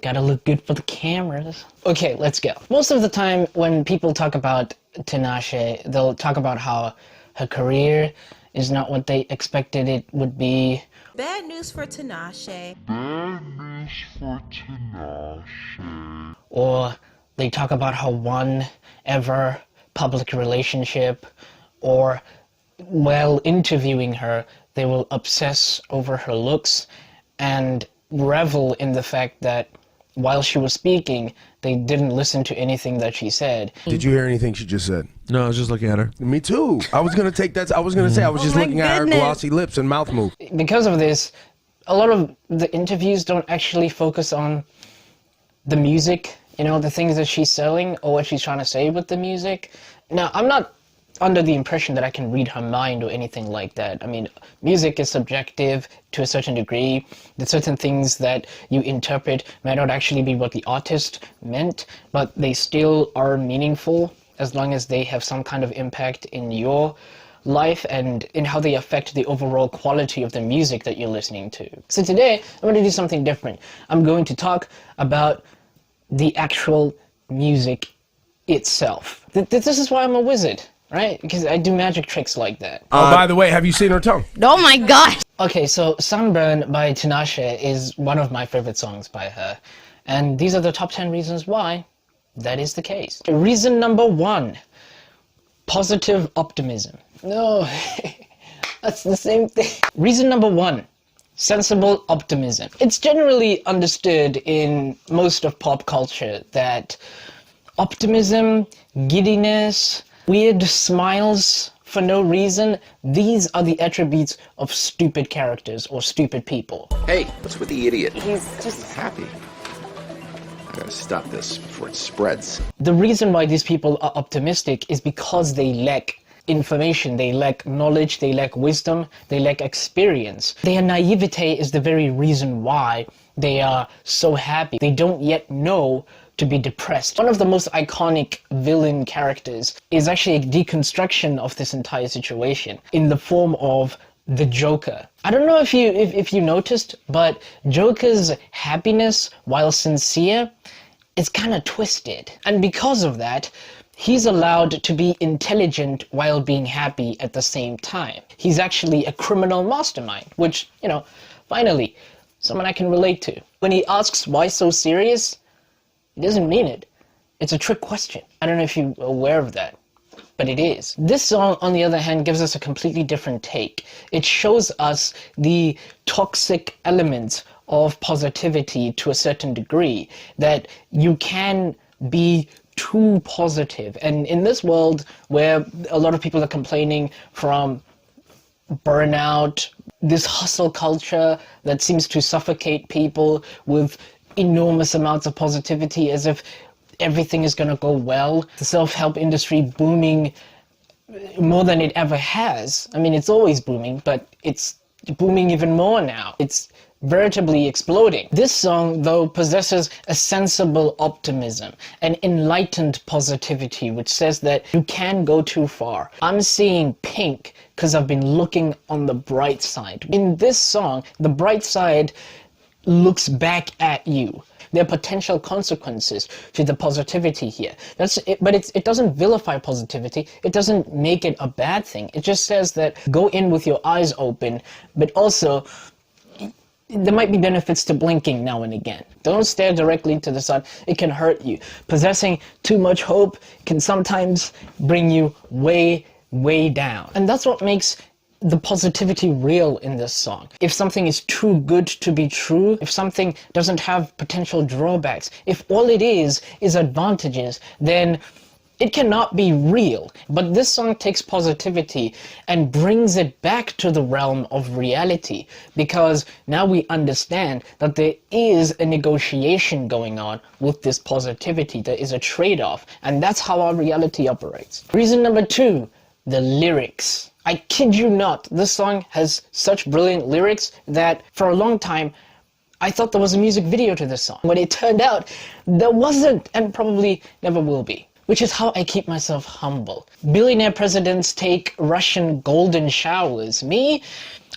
Gotta look good for the cameras. Okay, let's go. Most of the time when people talk about Tinashe, they'll talk about how her career is not what they expected it would be. Bad news for Tinashe. Bad news for Tinashe. Or they talk about her one ever public relationship, or while interviewing her, they will obsess over her looks and revel in the fact that while she was speaking, they didn't listen to anything that she said. Did you hear anything she just said? No, I was just looking at her. Me too. I was gonna take that. I was gonna say I was just looking at her glossy lips and mouth move. Because of this, a lot of the interviews don't actually focus on the music, you know, the things that she's selling or what she's trying to say with the music. Now, I'm not under the impression that I can read her mind or anything like that. I mean, music is subjective to a certain degree. The certain things that you interpret may not actually be what the artist meant, but they still are meaningful as long as they have some kind of impact in your life and in how they affect the overall quality of the music that you're listening to. So today, I'm going to do something different. I'm going to talk about the actual music itself. This is why I'm a wizard. Right? Because I do magic tricks like that. Oh, by the way, have you seen her tongue? Oh my gosh! Okay, so Sunburn by Tinashe is one of my favorite songs by her. And these are the top 10 reasons why that is the case. Reason number 1, positive optimism. No, that's the same thing. Reason number 1, sensible optimism. It's generally understood in most of pop culture that optimism, giddiness, weird smiles for no reason, these are the attributes of stupid characters or stupid people. Hey, what's with the idiot? He's just Happy. I gotta stop this before it spreads. The reason why these people are optimistic is because they lack information, they lack knowledge, they lack wisdom, they lack experience. Their naivete is the very reason why they are so happy. They don't yet know to be depressed. One of the most iconic villain characters is actually a deconstruction of this entire situation in the form of the Joker. I don't know if you noticed, but Joker's happiness, while sincere, is kind of twisted. And because of that, he's allowed to be intelligent while being happy at the same time. He's actually a criminal mastermind, which, you know, finally, someone I can relate to. When he asks why so serious, he doesn't mean it. It's a trick question. I don't know if you're aware of that, but it is. This song, on the other hand, gives us a completely different take. It shows us the toxic elements of positivity to a certain degree, that you can be too positive. And in this world where a lot of people are complaining from burnout, this hustle culture that seems to suffocate people with enormous amounts of positivity as if everything is going to go well. The self-help industry booming more than it ever has. I mean, it's always booming, but it's booming even more now. It's veritably exploding. This song, though, possesses a sensible optimism, an enlightened positivity, which says that you can go too far. I'm seeing pink because I've been looking on the bright side. In this song, the bright side looks back at you. There are potential consequences to the positivity here. That's it, but it doesn't vilify positivity. It doesn't make it a bad thing. It just says that go in with your eyes open, but also there might be benefits to blinking now and again. Don't stare directly into the sun. It can hurt you. Possessing too much hope can sometimes bring you way, way down. And that's what makes the positivity real in this song. If something is too good to be true, if something doesn't have potential drawbacks, if all it is advantages, then it cannot be real. But this song takes positivity and brings it back to the realm of reality, because now we understand that there is a negotiation going on with this positivity. There is a trade-off, and that's how our reality operates. Reason number 2, the lyrics. I kid you not, this song has such brilliant lyrics that for a long time I thought there was a music video to this song, when it turned out there wasn't, and probably never will be. Which is how I keep myself humble. Billionaire presidents take Russian golden showers. Me,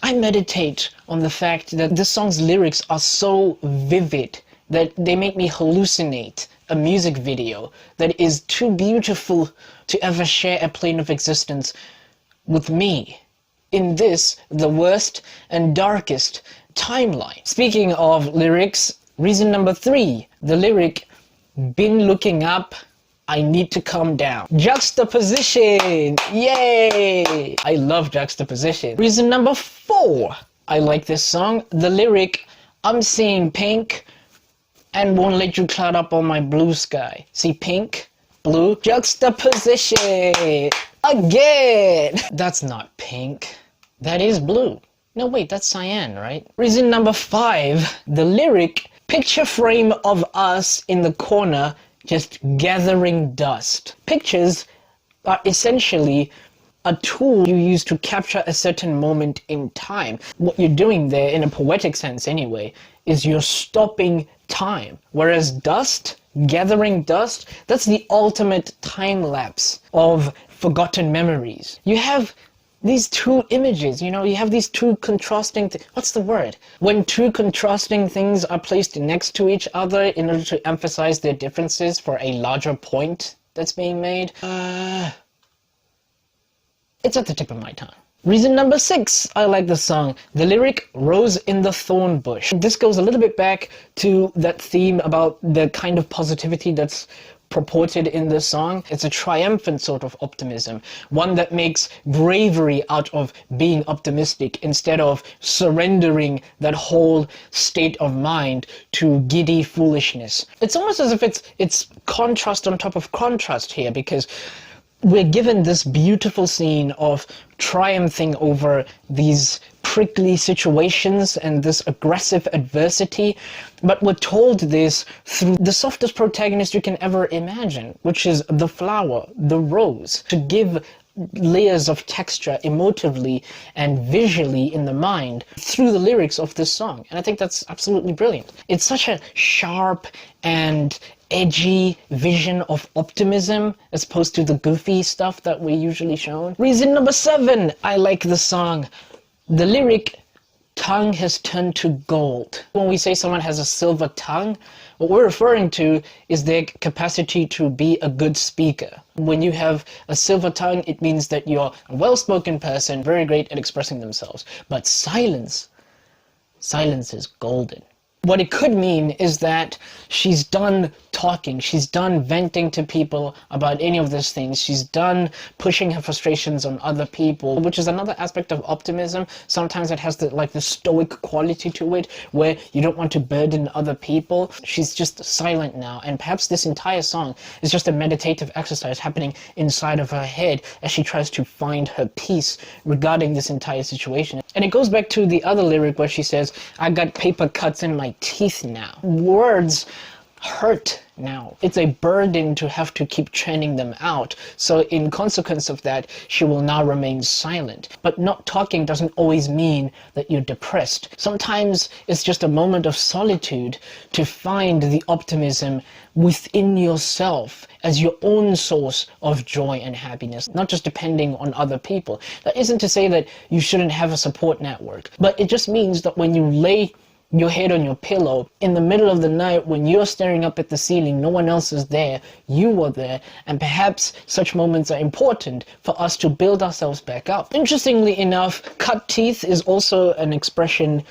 I meditate on the fact that this song's lyrics are so vivid, that they make me hallucinate a music video that is too beautiful to ever share a plane of existence with me in this, the worst and darkest timeline. Speaking of lyrics, reason number 3, the lyric, been looking up, I need to calm down. Juxtaposition! Yay! I love juxtaposition. Reason number 4, I like this song, the lyric, I'm seeing pink and won't let you cloud up on my blue sky. See pink, blue, juxtaposition! Again! That's not pink. That is blue. No, wait, that's cyan, right? Reason number 5, the lyric, picture frame of us in the corner just gathering dust. Pictures are essentially a tool you use to capture a certain moment in time. What you're doing there, in a poetic sense anyway, is you're stopping time. Whereas dust, gathering dust, that's the ultimate time lapse of forgotten memories. You have these two images, you know, you have these two contrasting, what's the word? When two contrasting things are placed next to each other in order to emphasize their differences for a larger point that's being made. It's at the tip of my tongue. Reason number 6, I like the song. The lyric, rose in the thorn bush. This goes a little bit back to that theme about the kind of positivity that's purported in this song. It's a triumphant sort of optimism, one that makes bravery out of being optimistic instead of surrendering that whole state of mind to giddy foolishness. It's almost as if it's contrast on top of contrast here, because we're given this beautiful scene of triumphing over these prickly situations and this aggressive adversity, but we're told this through the softest protagonist you can ever imagine, which is the flower, the rose, to give layers of texture emotively and visually in the mind through the lyrics of this song. And I think that's absolutely brilliant. It's such a sharp and edgy vision of optimism as opposed to the goofy stuff that we're usually shown. Reason number 7, I like the song. The lyric, tongue has turned to gold. When we say someone has a silver tongue, what we're referring to is their capacity to be a good speaker. When you have a silver tongue, it means that you're a well-spoken person, very great at expressing themselves. But silence is golden. What it could mean is that she's done talking, she's done venting to people about any of these things, she's done pushing her frustrations on other people, which is another aspect of optimism. Sometimes it has the stoic quality to it, where you don't want to burden other people. She's just silent now, and perhaps this entire song is just a meditative exercise happening inside of her head as she tries to find her peace regarding this entire situation. And it goes back to the other lyric where she says, I got paper cuts in my teeth now. Words hurt now. It's a burden to have to keep churning them out. So in consequence of that, she will now remain silent. But not talking doesn't always mean that you're depressed. Sometimes it's just a moment of solitude to find the optimism within yourself as your own source of joy and happiness, not just depending on other people. That isn't to say that you shouldn't have a support network, but it just means that when you lay your head on your pillow in the middle of the night, when you're staring up at the ceiling, no one else is there, you are there, and perhaps such moments are important for us to build ourselves back up. Interestingly enough, cut teeth is also an expression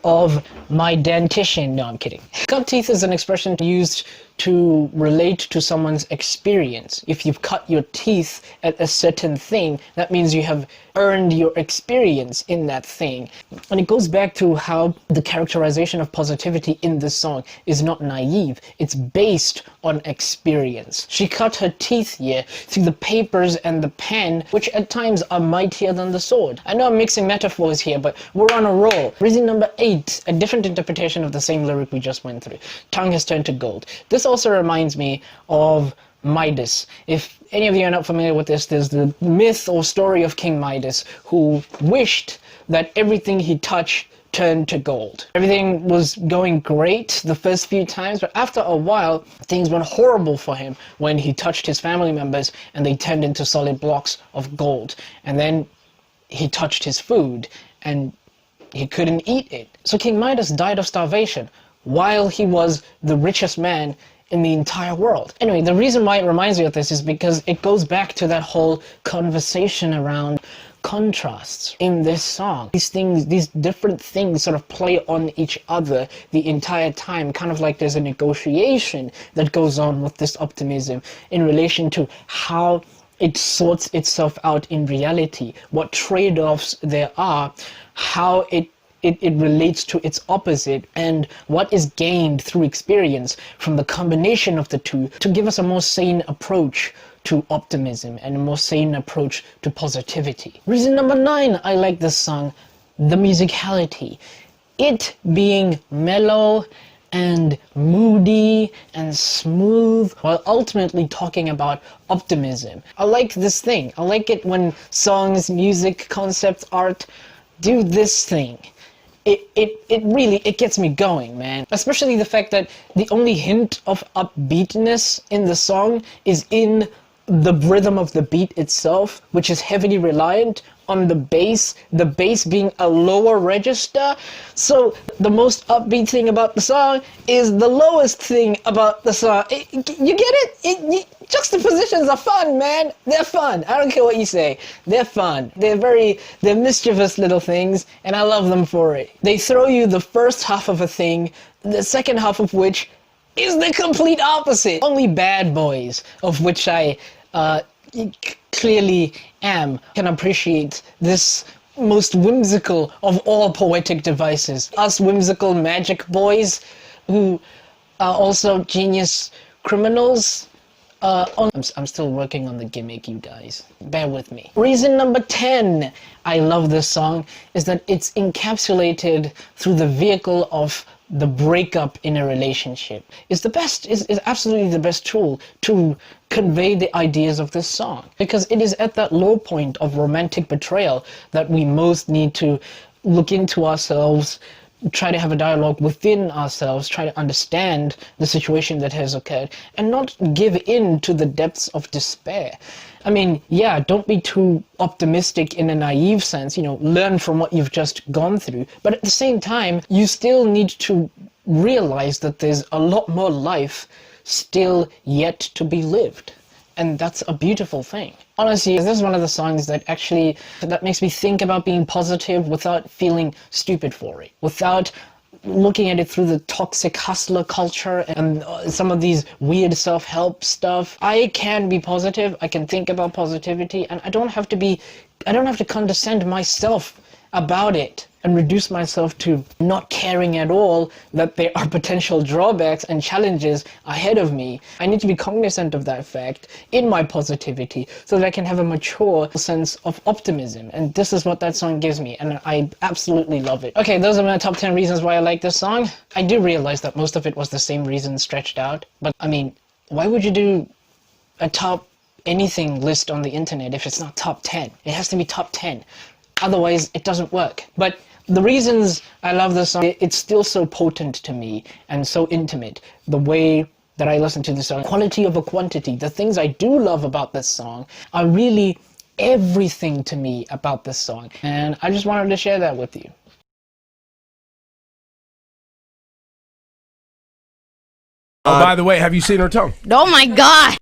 of my dentition. No, I'm kidding. Cut teeth is an expression used to relate to someone's experience. If you've cut your teeth at a certain thing, that means you have earned your experience in that thing. And it goes back to how the characterization of positivity in this song is not naive. It's based on experience. She cut her teeth here through the papers and the pen, which at times are mightier than the sword. I know I'm mixing metaphors here, but we're on a roll. Reason number 8, a different interpretation of the same lyric we just went through. Tongue has turned to gold. This also reminds me of Midas. If any of you are not familiar with this, there's the myth or story of King Midas, who wished that everything he touched turned to gold. Everything was going great the first few times, but after a while, things went horrible for him when he touched his family members and they turned into solid blocks of gold. And then he touched his food and he couldn't eat it. So King Midas died of starvation. while he was the richest man in the entire world. Anyway, the reason why it reminds me of this is because it goes back to that whole conversation around contrasts in this song. These things, these different things sort of play on each other the entire time, kind of like there's a negotiation that goes on with this optimism in relation to how it sorts itself out in reality, what trade-offs there are, how it relates to its opposite, and what is gained through experience from the combination of the two to give us a more sane approach to optimism and a more sane approach to positivity. Reason number 9 I like this song, the musicality. It being mellow and moody and smooth while ultimately talking about optimism. I like this thing. I like it when songs, music, concepts, art do this thing. It really gets me going, man. Especially the fact that the only hint of upbeatness in the song is in the rhythm of the beat itself, which is heavily reliant on the bass being a lower register. So the most upbeat thing about the song is the lowest thing about the song. You get it? Juxtapositions are fun, man. They're fun. I don't care what you say. They're fun. They're mischievous little things, and I love them for it. They throw you the first half of a thing, the second half of which is the complete opposite. Only Bad Boys, of which I clearly am, can appreciate this most whimsical of all poetic devices. Us whimsical magic boys who are also genius criminals. I'm still working on the gimmick, you guys. Bear with me. Reason number 10 I love this song is that it's encapsulated through the vehicle of the breakup in a relationship. Is absolutely the best tool to convey the ideas of this song, because it is at that low point of romantic betrayal that we most need to look into ourselves, try to have a dialogue within ourselves, try to understand the situation that has occurred, and not give in to the depths of despair. I mean, yeah, don't be too optimistic in a naive sense, learn from what you've just gone through, but at the same time, you still need to realize that there's a lot more life still yet to be lived. And that's a beautiful thing. Honestly, this is one of the songs that makes me think about being positive without feeling stupid for it, without looking at it through the toxic hustler culture and some of these weird self-help stuff. I can be positive, I can think about positivity, and I don't have to condescend myself about it and reduce myself to not caring at all that there are potential drawbacks and challenges ahead of me. I need to be cognizant of that fact in my positivity so that I can have a mature sense of optimism, and this is what that song gives me, and I absolutely love it. Okay, those are my top 10 reasons why I like this song. I do realize that most of it was the same reasons stretched out, but I mean, why would you do a top anything list on the internet if it's not top 10? It has to be top 10. Otherwise, it doesn't work. But the reasons I love this song, it's still so potent to me and so intimate. The way that I listen to this song, quality over quantity. The things I do love about this song are really everything to me about this song. And I just wanted to share that with you. Oh, by the way, have you seen her tongue? Oh my God.